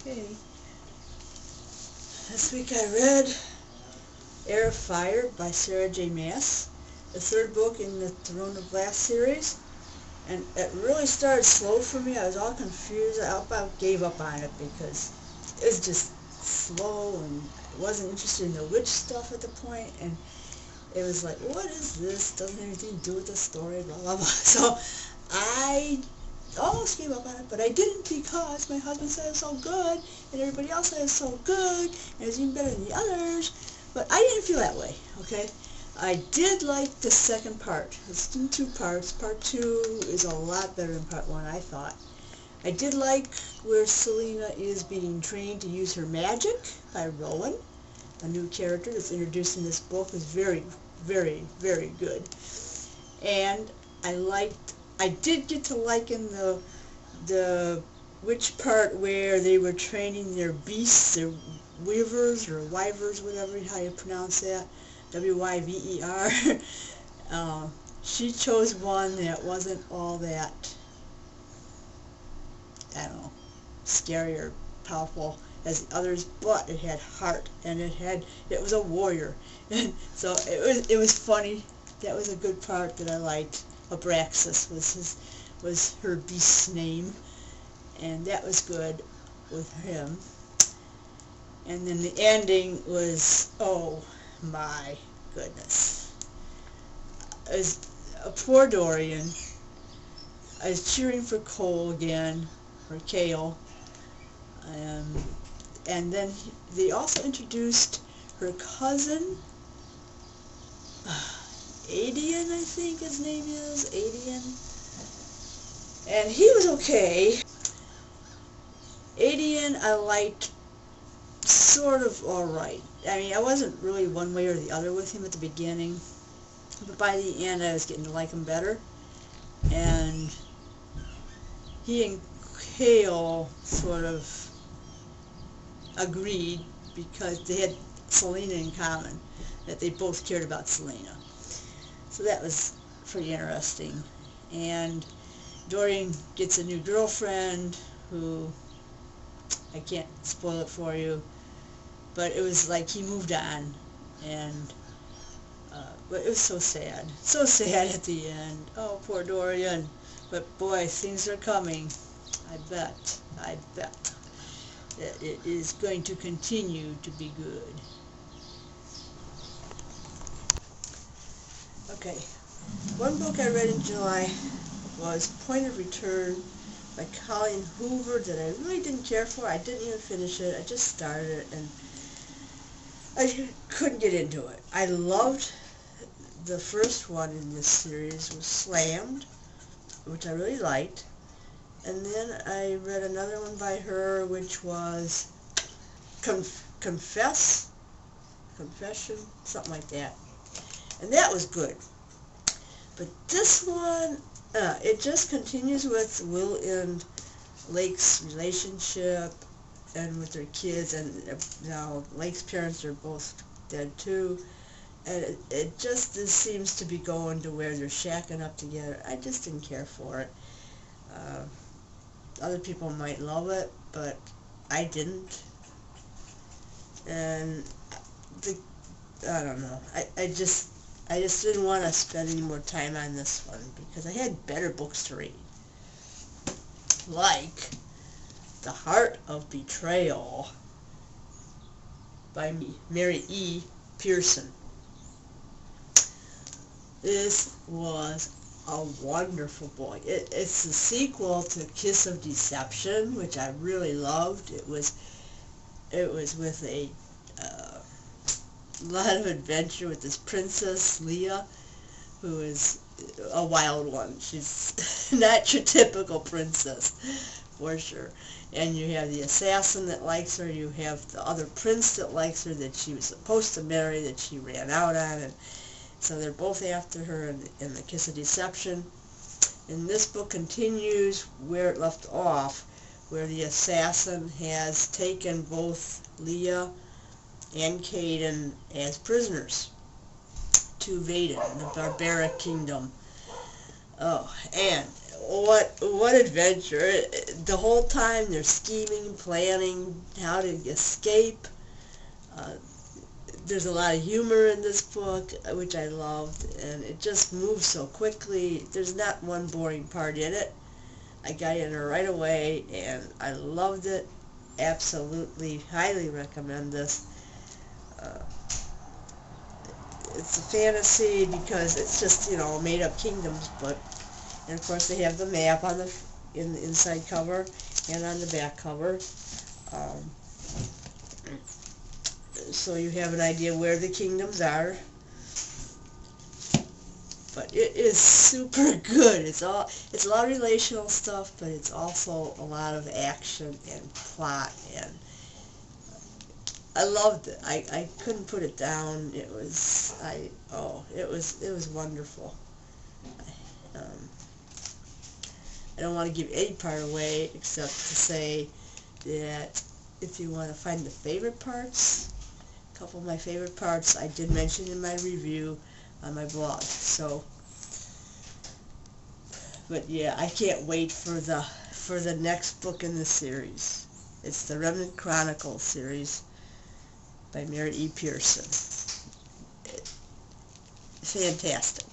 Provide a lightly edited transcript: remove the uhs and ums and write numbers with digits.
Okay. This week I read Air of Fire by Sarah J. Maas, the third book in the Throne of Glass series. And it really started slow for me. I was all confused. I about gave up on it because it was just slow and I wasn't interested in the witch stuff at the point. And it was like, what is this? Doesn't have anything to do with the story, blah, blah, blah. So I almost gave up on it, but I didn't because my husband said it's so good and everybody else said it's so good and it's even better than the others. But I didn't feel that way, okay? I did like the second part. It's in two parts. Part 2 is a lot better than part 1, I thought. I did like where Selena is being trained to use her magic by Rowan. A new character that's introduced in this book is very, very, very good. And I did get to liken the witch part where they were training their beasts, their weavers or wyvers, whatever how you pronounce that, W-Y-V-E-R. She chose one that wasn't all that, I don't know, scary or powerful as the others, but it had heart and it was a warrior, and so it was funny. That was a good part that I liked. Abraxas was her beast's name, and that was good with him. And then the ending was, oh my goodness. As a poor Dorian, I was cheering for Cole again, or Kale, and then they also introduced her cousin, Adian, I think his name is, Adian, and he was okay. Adian I liked sort of alright. I mean, I wasn't really one way or the other with him at the beginning, but by the end I was getting to like him better. And he and Kale sort of agreed because they had Selena in common, that they both cared about Selena. So that was pretty interesting. And Dorian gets a new girlfriend who, I can't spoil it for you, but it was like he moved on, and but it was so sad at the end. Oh, poor Dorian. But boy, things are coming. I bet that it is going to continue to be good. Okay, one book I read in July was Point of Return by Colleen Hoover that I really didn't care for. I didn't even finish it. I just started it and I couldn't get into it. I loved the first one in this series, was Slammed, which I really liked. And then I read another one by her, which was Confession, something like that. And that was good. But this one, it just continues with Will and Lake's relationship and with their kids, and now Lake's parents are both dead too. And it just seems to be going to where they're shacking up together. I just didn't care for it. Other people might love it, but I didn't. And I don't know. I just didn't want to spend any more time on this one because I had better books to read. Like The Heart of Betrayal by Mary E. Pearson. This was a wonderful book. It's the sequel to Kiss of Deception, which I really loved. It was with a lot of adventure with this princess, Leah, who is a wild one. She's not your typical princess, for sure. And you have the assassin that likes her, you have the other prince that likes her that she was supposed to marry that she ran out on, and so they're both after her in the Kiss of Deception. And this book continues where it left off, where the assassin has taken both Leah and Caden as prisoners to Vaden, the barbaric kingdom. Oh, and what adventure. The whole time they're scheming, planning how to escape. Uh, there's a lot of humor in this book, which I loved, and it just moves so quickly. There's not one boring part in it. I got in her right away, and I loved it. Absolutely, highly recommend this. Uh, it's a fantasy because it's just, made up kingdoms, but, and of course they have the map on in the inside cover and on the back cover. Um, so you have an idea where the kingdoms are. But it is super good. It's a lot of relational stuff, but it's also a lot of action and plot, and I loved it. I couldn't put it down. It was it was wonderful. Um, I don't want to give any part away except to say that if you want to find the favorite parts, a couple of my favorite parts I did mention in my review on my blog. So, but yeah, I can't wait for the next book in the series. It's the Remnant Chronicles series by Mary E. Pearson. Fantastic.